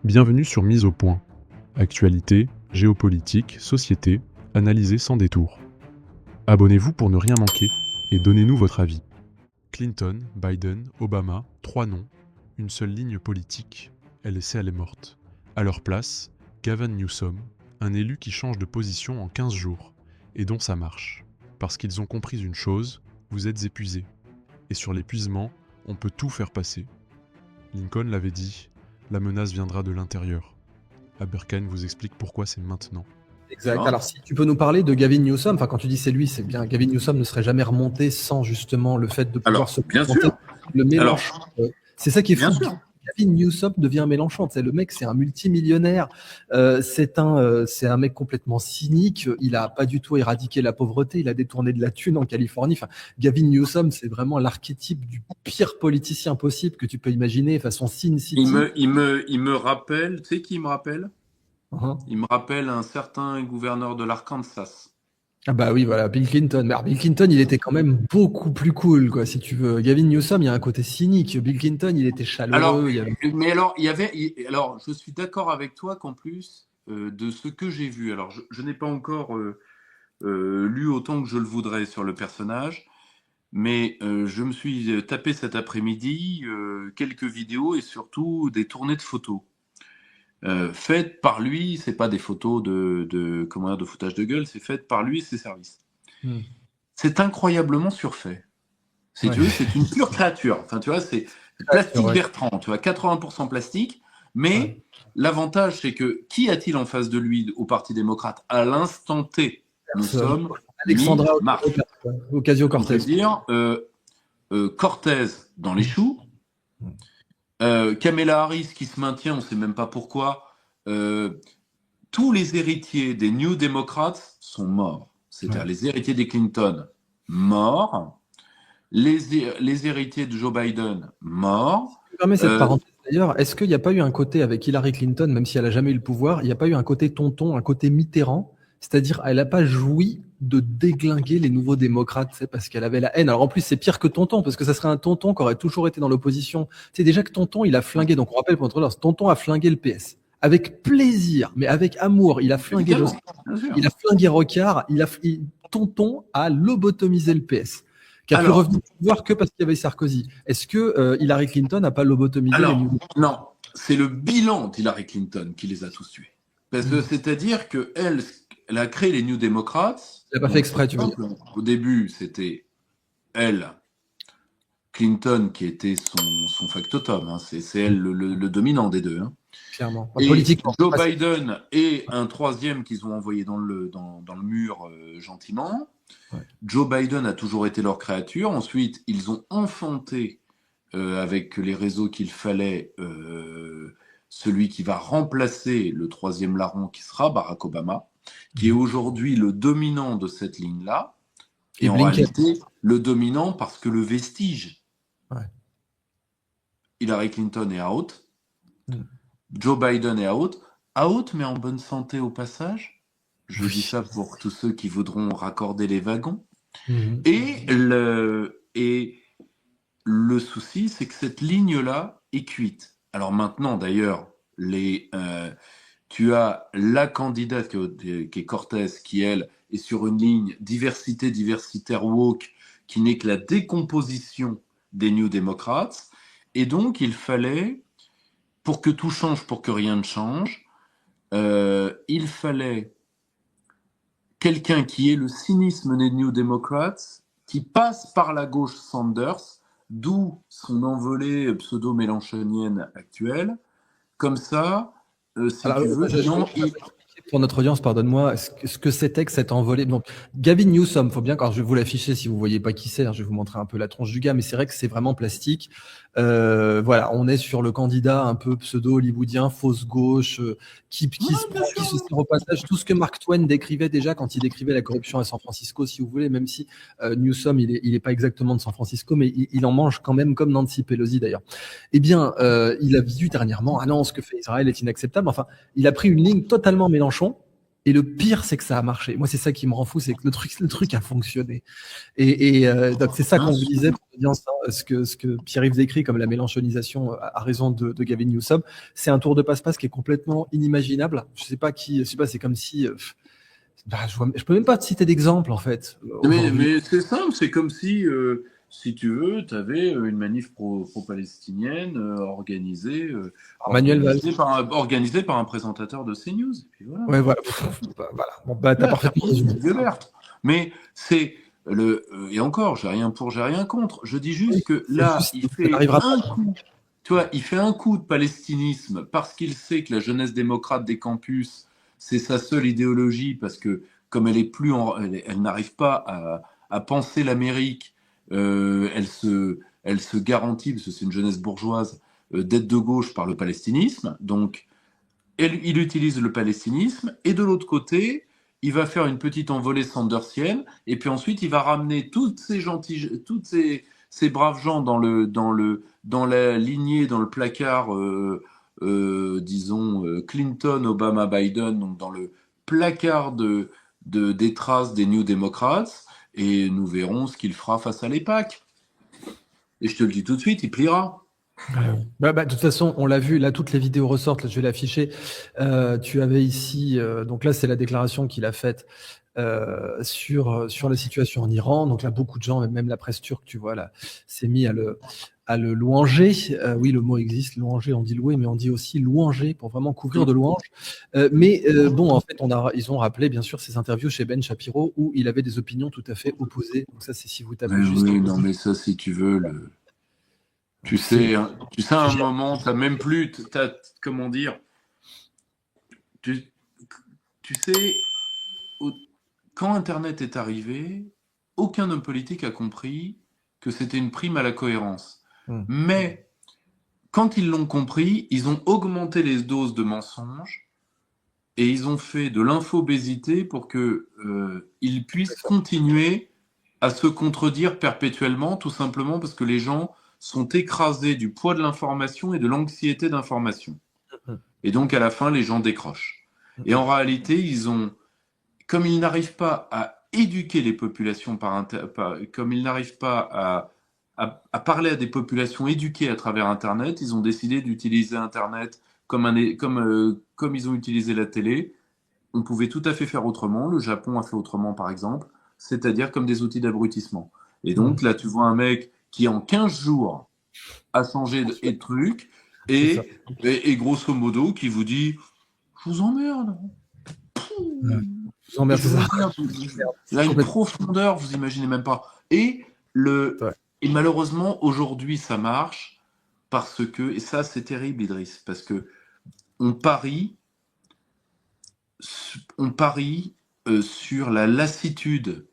Bienvenue sur Mise au point. Actualité, géopolitique, société, analysée sans détour. Abonnez-vous pour ne rien manquer et donnez-nous votre avis. Clinton, Biden, Obama, 3 noms, une seule ligne politique, elle est morte. À leur place, Gavin Newsom, un élu qui change de position en 15 jours, et dont ça marche. Parce qu'ils ont compris une chose, vous êtes épuisés. Et sur l'épuisement, on peut tout faire passer. Lincoln l'avait dit, la menace viendra de l'intérieur. Aberkane vous explique pourquoi c'est maintenant. Exact. Alors, si tu peux nous parler de Gavin Newsom, enfin, quand tu dis c'est lui, c'est bien. Gavin Newsom ne serait jamais remonté sans justement le fait de pouvoir se bien présenter. sûr. Le Mélenchon. C'est ça qui est fou. Bien sûr. Gavin Newsom devient Mélenchon. C'est le mec, c'est un multimillionnaire. C'est un mec complètement cynique. Il a pas du tout éradiqué la pauvreté. Il a détourné de la thune en Californie. Enfin, Gavin Newsom, c'est vraiment l'archétype du pire politicien possible que tu peux imaginer, façon Sin City. Il me rappelle, tu sais qui il me rappelle? Uh-huh. Il me rappelle un certain gouverneur de l'Arkansas. Ah bah oui, voilà, Bill Clinton. Mais alors, Bill Clinton, il était quand même beaucoup plus cool, quoi, si tu veux. Gavin Newsom, il y a un côté cynique. Bill Clinton, il était chaleureux. Alors, je suis d'accord avec toi qu'en plus de ce que j'ai vu, alors je n'ai pas encore lu autant que je le voudrais sur le personnage, mais je me suis tapé cet après-midi quelques vidéos et surtout des tournées de photos. Faites par lui, c'est pas des photos de foutage de gueule, c'est faites par lui et ses services. C'est incroyablement surfait. Si tu veux, c'est une pure créature. Enfin, tu vois, c'est plastique Bertrand, tu vois, 80% plastique. Mais l'avantage, c'est que qui a-t-il en face de lui au Parti démocrate à l'instant T? Nous sommes Alexandra Ocasio-Cortez. dire Cortez dans les choux. Kamala Harris qui se maintient, on ne sait même pas pourquoi. Tous les héritiers des New Democrats sont morts. C'est-à-dire les héritiers des Clinton, morts. Les héritiers de Joe Biden, morts. Je me permets cette parenthèse d'ailleurs. Est-ce qu'il n'y a pas eu un côté avec Hillary Clinton, même si elle n'a jamais eu le pouvoir, il n'y a pas eu un côté tonton, un côté Mitterrand? C'est-à-dire, elle n'a pas joui de déglinguer les nouveaux démocrates, parce qu'elle avait la haine. Alors en plus, c'est pire que Tonton, parce que ça serait un Tonton qui aurait toujours été dans l'opposition. C'est déjà que Tonton, il a flingué. Donc on rappelle pour notre Tonton a flingué le PS. Avec plaisir, mais avec amour. Il a flingué il a flingué Rocard. Tonton a lobotomisé le PS. Qui a pu revenir au pouvoir que parce qu'il y avait Sarkozy. Est-ce que Hillary Clinton n'a pas lobotomisé les nouveaux? Non, c'est le bilan d'Hillary Clinton qui les a tous tués. Parce que c'est-à-dire que elle a créé les New Democrats. Elle n'a pas fait exprès, tu vois. Au début, c'était elle, Clinton, qui était son factotum. Hein. C'est elle le dominant des deux. Hein. Clairement. Et Joe Biden et un troisième qu'ils ont envoyé dans le mur gentiment. Joe Biden a toujours été leur créature. Ensuite, ils ont enfanté avec les réseaux qu'il fallait celui qui va remplacer le troisième larron qui sera Barack Obama, qui est aujourd'hui le dominant de cette ligne-là, et en réalité le dominant parce que le vestige. Hillary Clinton est out, Joe Biden est out mais en bonne santé au passage. Je dis ça pour tous ceux qui voudront raccorder les wagons. Et le souci, c'est que cette ligne-là est cuite. Alors maintenant, d'ailleurs, tu as la candidate qui est Cortez, qui, elle, est sur une ligne diversitaire woke, qui n'est que la décomposition des New Democrats. Et donc, il fallait, pour que tout change, pour que rien ne change, il fallait quelqu'un qui ait le cynisme des New Democrats, qui passe par la gauche Sanders, d'où son envolée pseudo-mélenchonienne actuelle. Comme ça, si tu veux, pour notre audience, pardonne-moi, ce que c'était que cette envolée. Donc, Gavin Newsom, faut bien, alors je vais vous l'afficher si vous voyez pas qui c'est, je vais vous montrer un peu la tronche du gars, mais c'est vrai que c'est vraiment plastique. Voilà, on est sur le candidat un peu pseudo-hollywoodien, fausse gauche, qui se sert au passage tout ce que Mark Twain décrivait déjà quand il décrivait la corruption à San Francisco, si vous voulez, même si Newsom, il est pas exactement de San Francisco, mais il en mange quand même comme Nancy Pelosi d'ailleurs. Eh bien, il a dit dernièrement, ah non, ce que fait Israël est inacceptable. Enfin, il a pris une ligne totalement Mélenchon. Et le pire, c'est que ça a marché. Moi, c'est ça qui me rend fou, c'est que le truc a fonctionné. Donc, c'est ça qu'on vous disait pour l'audience, hein, ce que Pierre-Yves décrit comme la mélenchonisation à raison de Gavin Newsom. C'est un tour de passe-passe qui est complètement inimaginable. Je sais pas, c'est comme si. Je peux même pas te citer d'exemple, en fait. Mais c'est simple, c'est comme si tu veux, tu avais une manif pro-palestinienne organisée Manuel Valls. organisée par un présentateur de CNews. Et puis voilà. Ouais, voilà. Voilà. Bon, t'as parfaitement résumé. Mais c'est et encore, j'ai rien pour, j'ai rien contre. Je dis juste que là, il fait un coup. Tu vois, il fait un coup de palestinisme parce qu'il sait que la jeunesse démocrate des campus, c'est sa seule idéologie, parce que comme elle est plus, elle n'arrive pas à penser l'Amérique, elle se garantit, parce que c'est une jeunesse bourgeoise, d'être de gauche par le palestinisme. Donc, il utilise le palestinisme, et de l'autre côté, il va faire une petite envolée sandersienne, et puis ensuite, il va ramener toutes ces braves gens dans la lignée, dans le placard, disons, Clinton, Obama, Biden, donc dans le placard des traces des New Democrats, et nous verrons ce qu'il fera face à l'EPAC. Et je te le dis tout de suite, il pliera. De toute façon, on l'a vu, là, toutes les vidéos ressortent, là, je vais l'afficher. Tu avais ici, donc là, c'est la déclaration qu'il a faite sur la situation en Iran. Donc là, beaucoup de gens, même la presse turque, tu vois, là, s'est mis à le louanger. Oui, le mot existe, louanger, on dit louer, mais on dit aussi louanger pour vraiment couvrir de louanges. Bon, en fait, ils ont rappelé, bien sûr, ces interviews chez Ben Shapiro où il avait des opinions tout à fait opposées. Donc ça, c'est si vous tapez juste. Oui, non, mais ça, si tu veux, tu sais, à un moment, t'as même plus, comment dire, tu sais, quand Internet est arrivé, aucun homme politique a compris que c'était une prime à la cohérence. Mais quand ils l'ont compris, ils ont augmenté les doses de mensonges et ils ont fait de l'infobésité pour qu'ils puissent continuer à se contredire perpétuellement, tout simplement parce que les gens sont écrasés du poids de l'information et de l'anxiété d'information. Et donc, à la fin, les gens décrochent. Et en réalité, comme ils n'arrivent pas à éduquer les populations comme ils n'arrivent pas à parler à des populations éduquées à travers Internet, ils ont décidé d'utiliser Internet comme ils ont utilisé la télé. On pouvait tout à fait faire autrement. Le Japon a fait autrement, par exemple, c'est-à-dire comme des outils d'abrutissement. Et donc, là, tu vois un mec qui, en 15 jours, a changé de truc, et grosso modo, qui vous dit « Je vous emmerde ». Il a une profondeur, vous imaginez même pas. Et malheureusement, aujourd'hui, ça marche parce que, et ça, c'est terrible, Idriss, parce que on parie sur la lassitude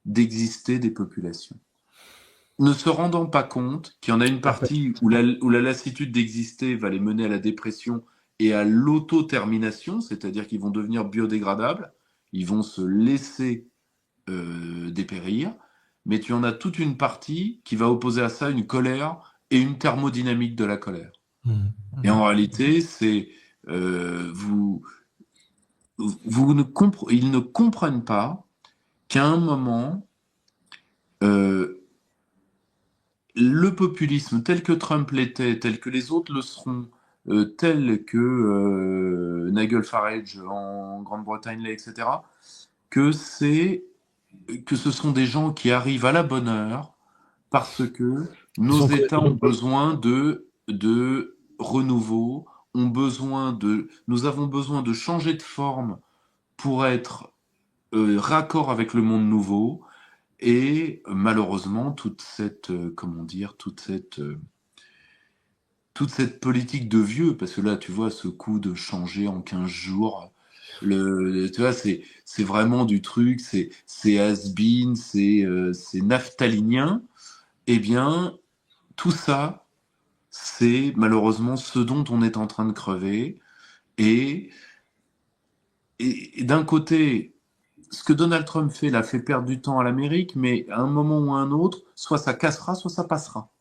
d'exister des populations, ne se rendant pas compte qu'il y en a une partie où la lassitude d'exister va les mener à la dépression et à l'auto-termination, c'est-à-dire qu'ils vont devenir biodégradables, ils vont se laisser dépérir, mais tu en as toute une partie qui va opposer à ça une colère et une thermodynamique de la colère. Et en réalité, c'est ils ne comprennent pas qu'à un moment, le populisme tel que Trump l'était, tel que les autres le seront, tel que Nigel Farage en Grande-Bretagne l'est, etc., que ce sont des gens qui arrivent à la bonne heure parce que nos États ont besoin de renouveau, nous avons besoin de changer de forme pour être raccord avec le monde nouveau. Et malheureusement, toute cette politique de vieux, parce que là, tu vois, ce coup de changer en 15 jours, tu vois, c'est vraiment du truc, c'est has-been, c'est naphtalinien. Eh bien, tout ça, c'est malheureusement ce dont on est en train de crever. Et d'un côté, ce que Donald Trump fait, là, fait perdre du temps à l'Amérique, mais à un moment ou à un autre, soit ça cassera, soit ça passera.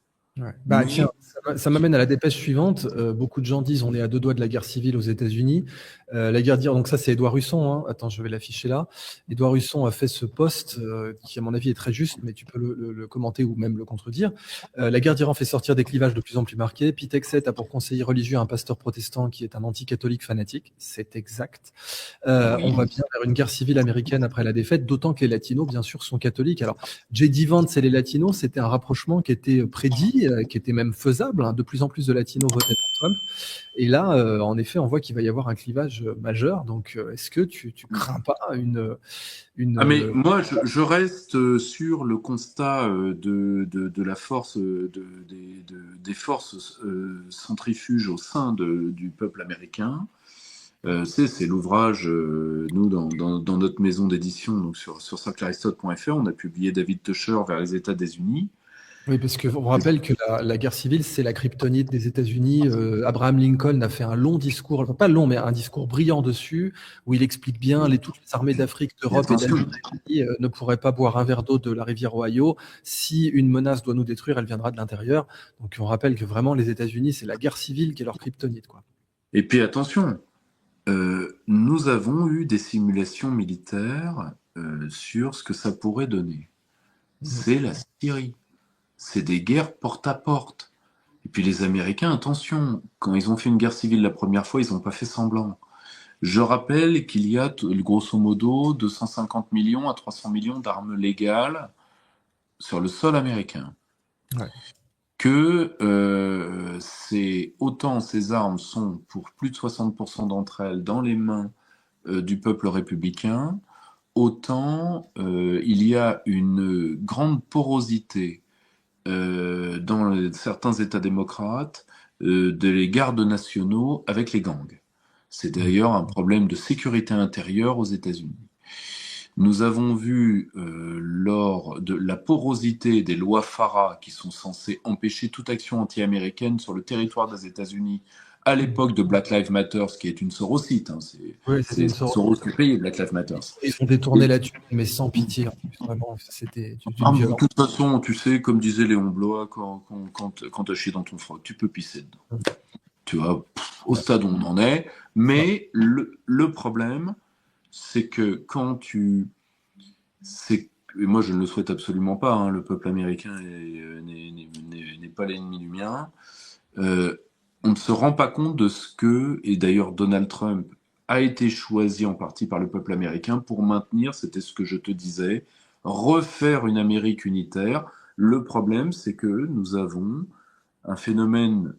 Tiens, Ça m'amène à la dépêche suivante. Beaucoup de gens disent on est à 2 doigts de la guerre civile aux États-Unis. La guerre d'Iran, donc ça c'est Édouard Husson, hein. Attends, je vais l'afficher là. Édouard Husson a fait ce post qui à mon avis est très juste, mais tu peux le commenter ou même le contredire. La guerre d'Iran fait sortir des clivages de plus en plus marqués. Pete Hegseth a pour conseiller religieux un pasteur protestant qui est un anti-catholique fanatique. C'est exact. On va bien vers une guerre civile américaine après la défaite, d'autant que les latinos, bien sûr, sont catholiques. Alors, J.D. Vance et les latinos, c'était un rapprochement qui était prédit, qui était même faisable, hein. De plus en plus de latinos votaient pour Trump. Et là, en effet, on voit qu'il va y avoir un clivage majeur. Donc, est-ce que tu crains pas une Ah mais moi je reste sur le constat de la force des forces centrifuges au sein du peuple américain. C'est l'ouvrage, nous dans notre maison d'édition, donc sur cerclearistote.fr, on a publié David Tusher vers les États des Unis. Oui, parce qu'on rappelle que la guerre civile, c'est la kryptonite des États-Unis. Abraham Lincoln a fait un long discours, enfin, pas long, mais un discours brillant dessus, où il explique bien toutes les armées d'Afrique, d'Europe et d'Asie ne pourraient pas boire un verre d'eau de la rivière Ohio. Si une menace doit nous détruire, elle viendra de l'intérieur. Donc on rappelle que vraiment les États-Unis, c'est la guerre civile qui est leur kryptonite, quoi. Et puis attention, nous avons eu des simulations militaires sur ce que ça pourrait donner. C'est la Syrie. C'est des guerres porte à porte. Et puis les Américains, attention, quand ils ont fait une guerre civile la première fois, ils n'ont pas fait semblant. Je rappelle qu'il y a grosso modo 250 millions à 300 millions d'armes légales sur le sol américain. Ouais. Que autant ces armes sont pour plus de 60% d'entre elles dans les mains du peuple républicain, autant il y a une grande porosité dans certains États démocrates des gardes nationaux avec les gangs. C'est d'ailleurs un problème de sécurité intérieure aux États-Unis. Nous avons vu lors de la porosité des lois FARA qui sont censées empêcher toute action anti-américaine sur le territoire des États-Unis à l'époque de Black Lives Matter, qui est une sorosite, hein, c'est Soros qui paye Black Lives Matter. Ils ont détourné là-dessus, mais sans pitié. Vraiment, c'était de toute façon, tu sais, comme disait Léon Blois, quand tu as chié dans ton froc, tu peux pisser dedans. Tu vois, au stade où on en est. Mais le problème, c'est que quand et moi je ne le souhaite absolument pas, hein, le peuple américain n'est pas l'ennemi du mien, on ne se rend pas compte de ce que, et d'ailleurs Donald Trump a été choisi en partie par le peuple américain pour maintenir, c'était ce que je te disais, refaire une Amérique unitaire. Le problème, c'est que nous avons un phénomène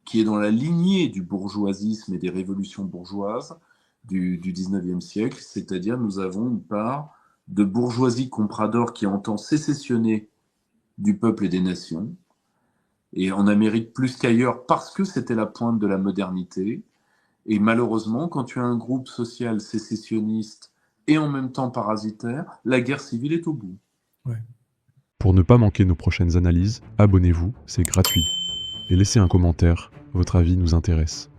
qui est dans la lignée du bourgeoisisme et des révolutions bourgeoises du 19e siècle, c'est-à-dire nous avons une part de bourgeoisie comprador qui entend sécessionner du peuple et des nations, et en Amérique plus qu'ailleurs parce que c'était la pointe de la modernité. Et malheureusement, quand tu as un groupe social sécessionniste et en même temps parasitaire, la guerre civile est au bout. Ouais. Pour ne pas manquer nos prochaines analyses, abonnez-vous, c'est gratuit. Et laissez un commentaire, votre avis nous intéresse.